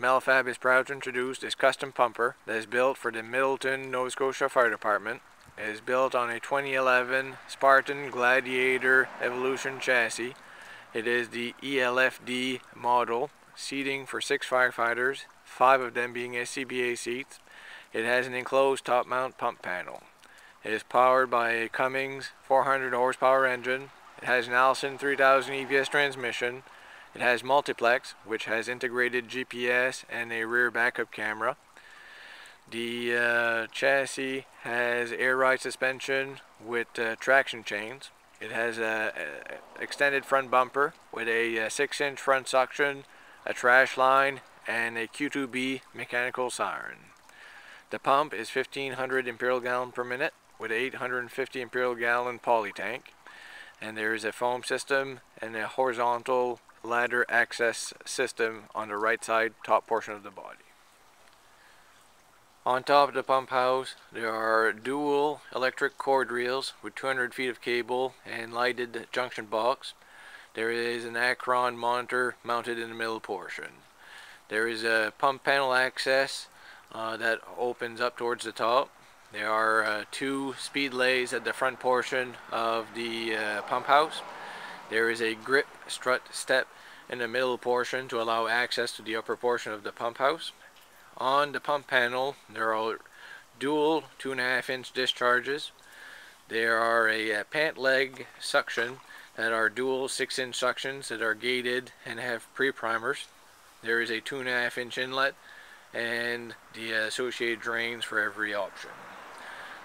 Metalfab is proud to introduce this custom pumper that is built for the Middleton, Nova Scotia Fire Department. It is built on a 2011 Spartan Gladiator Evolution chassis. It is the ELFD model, seating for 6 firefighters, 5 of them being SCBA seats. It has an enclosed top mount pump panel. It is powered by a Cummins 400 horsepower engine. It has an Allison 3000 EVS transmission. It has multiplex, which has integrated GPS and a rear backup camera. The chassis has air ride suspension with traction chains. It has a extended front bumper with a 6-inch front suction, a trash line, and a Q2B mechanical siren. The pump is 1500 imperial gallon per minute with 850 imperial gallon poly tank, and there is a foam system and a horizontal ladder access system on the right side top portion of the body. On top of the pump house there are dual electric cord reels with 200 feet of cable and lighted junction box. There is an Acron monitor mounted in the middle portion. There is a pump panel access that opens up towards the top. There are 2 speed lays at the front portion of the pump house. There is a grip strut step in the middle portion to allow access to the upper portion of the pump house. On the pump panel there are dual 2.5-inch discharges. There are a pant leg suction that are dual 6-inch suctions that are gated and have pre-primers. There is a 2.5-inch inlet and the associated drains for every option.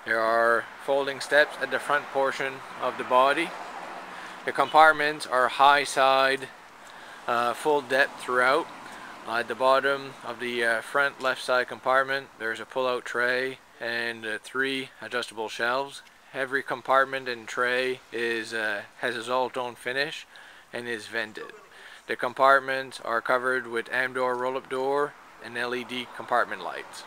There are folding steps at the front portion of the body. The compartments are high side, full depth throughout. At the bottom of the front left side compartment there's a pull-out tray and 3 adjustable shelves. Every compartment and tray has a Zoltone finish and is vented. The compartments are covered with Amdor roll-up door and LED compartment lights.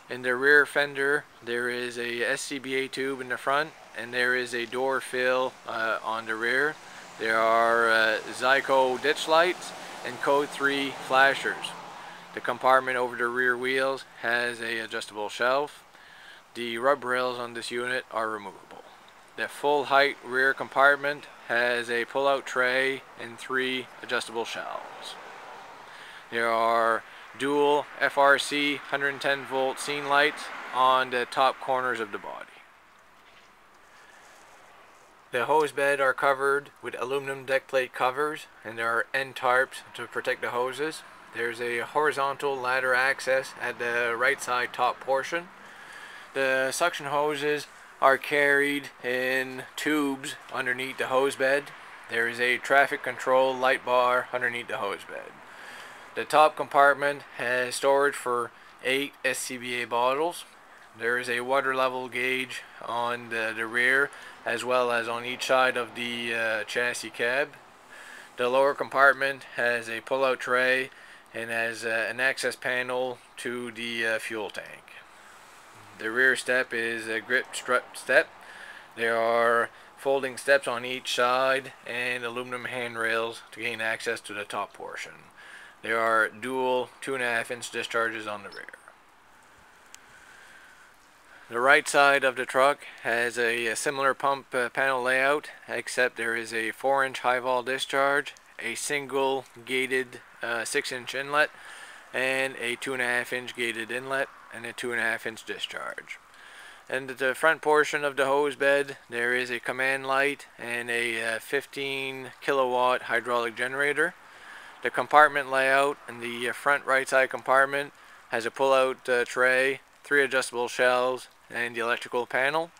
In the rear fender there is a SCBA tube in the front, and there is a door fill on the rear. There are Zyco ditch lights and Code 3 flashers. The compartment over the rear wheels has a adjustable shelf. The rub rails on this unit are removable. The full height rear compartment has a pull-out tray and 3 adjustable shelves. There are dual FRC 110 volt scene lights on the top corners of the body. The hose bed are covered with aluminum deck plate covers, and there are end tarps to protect the hoses. There's a horizontal ladder access at the right side top portion. The suction hoses are carried in tubes underneath the hose bed. There is a traffic control light bar underneath the hose bed. The top compartment has storage for 8 SCBA bottles. There is a water level gauge on the rear as well as on each side of the chassis cab. The lower compartment has a pull-out tray and has an access panel to the fuel tank. The rear step is a grip strut step. There are folding steps on each side and aluminum handrails to gain access to the top portion. There are dual 2.5-inch discharges on the rear. The right side of the truck has a similar pump panel layout, except there is a 4-inch high vol discharge, a single gated 6-inch inlet, and a 2.5-inch gated inlet, and a 2.5-inch discharge. And at the front portion of the hose bed there is a command light and a 15 kilowatt hydraulic generator. The compartment layout in the front right side compartment has a pull-out tray, 3 adjustable shelves, and the electrical panel.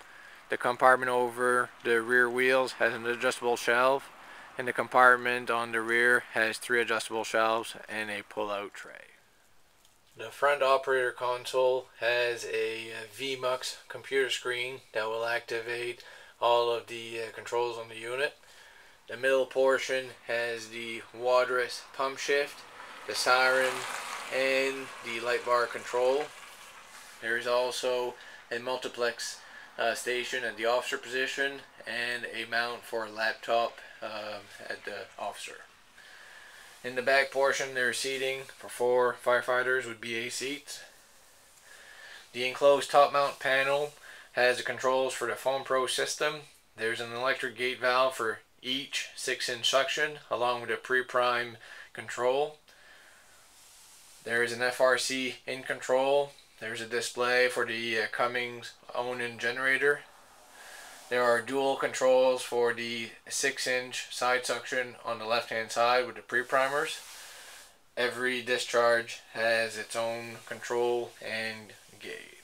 The compartment over the rear wheels has an adjustable shelf, and the compartment on the rear has 3 adjustable shelves and a pull-out tray. The front operator console has a VMUX computer screen that will activate all of the controls on the unit. The middle portion has the waterless pump shift, the siren, and the light bar control. There is also a multiplex station at the officer position and a mount for a laptop at the officer. In the back portion, there's seating for 4 firefighters with BA seats. The enclosed top mount panel has the controls for the Foam Pro system. There's an electric gate valve for each 6-inch suction, along with a pre-prime control. There is an FRC in control. There's a display for the Cummins Onan generator. There are dual controls for the 6-inch side suction on the left hand side with the pre-primers. Every discharge has its own control and gauge.